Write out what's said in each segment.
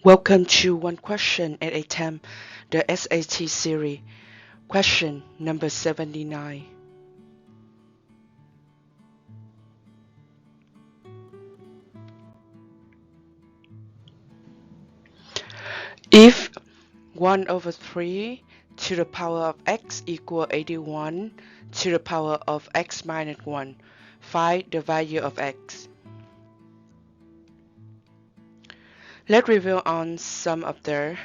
Welcome to One Question at a Time, the SAT series. Question number 79. If 1 over 3 to the power of x equal 81 to the power of x minus 1, find the value of x. Let's review on some of the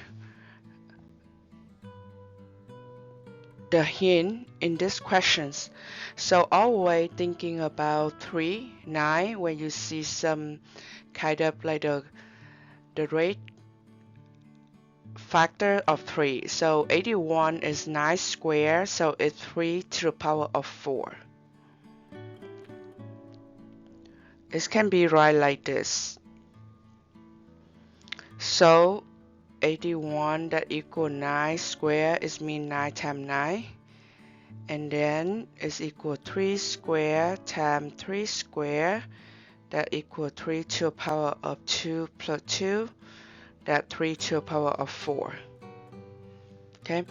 hint in these questions. So always thinking about 3, 9 when you see some kind of like the rate factor of 3. So 81 is 9 squared, so it's 3 to the power of 4. It can be right like this. So 81 that equal 9 squared is mean 9 times 9. And then it's equal 3 squared times 3 squared. That equal 3 to the power of 2 plus 2. That 3 to the power of 4. Okay,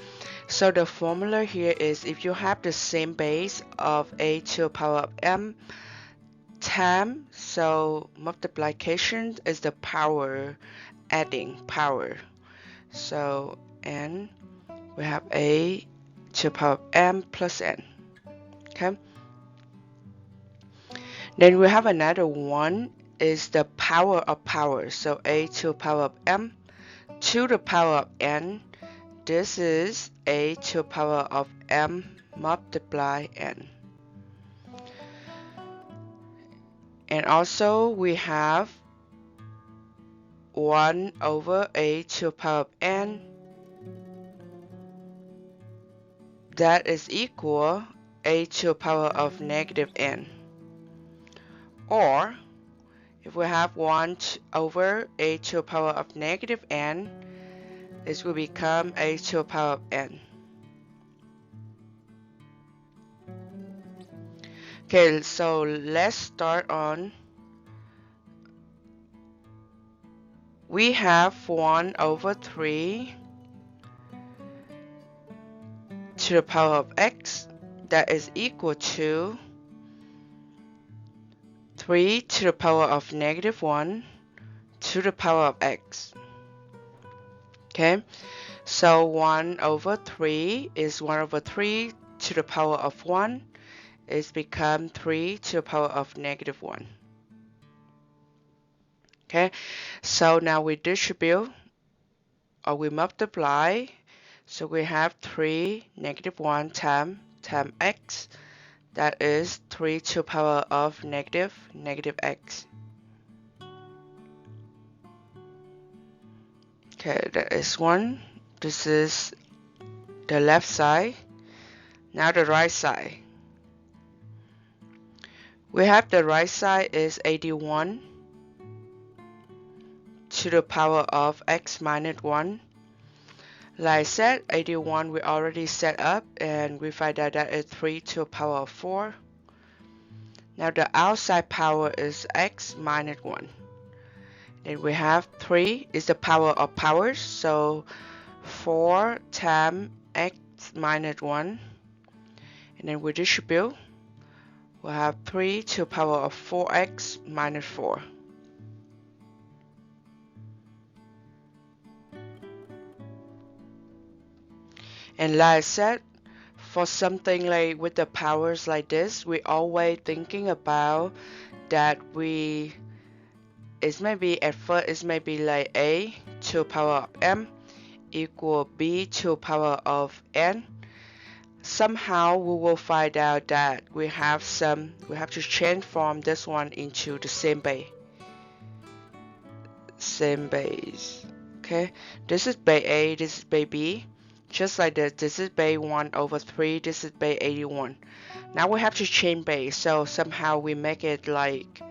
so the formula here is if you have the same base of a to the power of m times, so multiplication is the power, adding power. So n, we have a to the power of m plus n. Okay, then we have another one is the power of power. So a to the power of m to the power of n. This is a to the power of m multiply n. And also we have 1 over a to the power of n. That is equal a to the power of negative n. Or if we have 1 over a to the power of negative n, this will become a to the power of n. Okay, so let's start on. We have 1 over 3 to the power of x. That is equal to 3 to the power of negative 1 to the power of x. Okay, so 1 over 3 is 1 over 3 to the power of 1. It's become 3 to the power of negative 1. Okay, so now we distribute or we multiply. So we have 3 negative 1 times x. That is 3 to the power of negative x. Okay, that is 1. This is the left side. Now the right side. We have the right side is 81 to the power of x minus 1. Like I said, 81 we already set up and we find out that is 3 to the power of 4. Now the outside power is x minus 1. Then we have 3 is the power of powers, so 4 times x minus 1. And then we distribute. We'll have 3 to the power of 4x minus 4. And like I said, for something like with the powers like this, we always thinking about that it's maybe at first it's maybe like a to the power of m equal b to the power of n. Somehow we will find out that we have to transform this one into the same base. Okay, this is base a, this is base b. Just like this, this is base 1 over 3, this is base 81. Now we have to change base, so somehow we make it like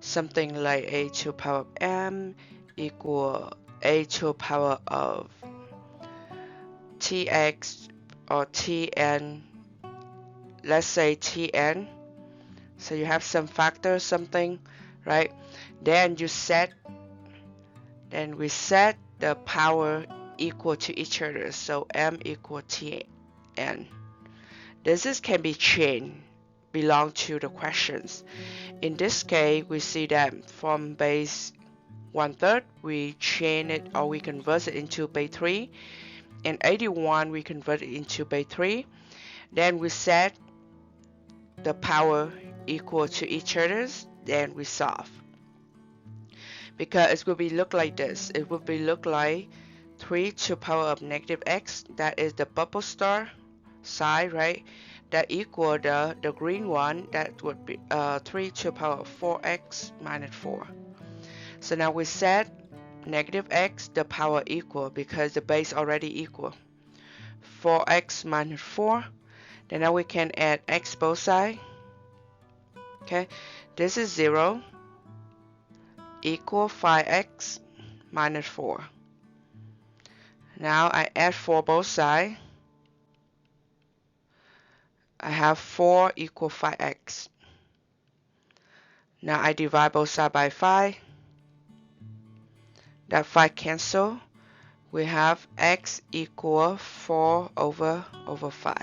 something like a to the power of m equal a to the power of tx or tn. Let's say tn. So you have some factor, something, right? Then you set Then we set the power equal to each other, so m equal tn. This can be changed, belong to the questions. In this case, we see that from base 1/3, we change it or we convert it into base 3, and 81 we convert it into base 3. Then we set the power equal to each other, then we solve. Because it will be look like this. It will be look like 3 to the power of negative x, that is the bubble star side, right? That equal the green one, that would be 3 to the power of 4x minus 4. So now we set negative x, the power equal, because the base already equal. 4x minus 4. Then now we can add x both sides. Okay, this is 0 equal 5x minus 4. Now I add 4 both sides. I have 4 equal 5x. Now I divide both sides by 5. That 5 cancel. We have x equal 4 over 5.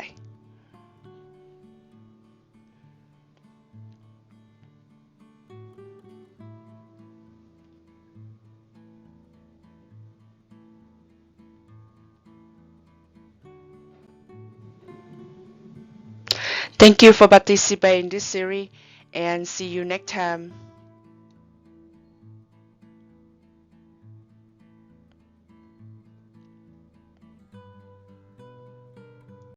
Thank you for participating in this series, and see you next time.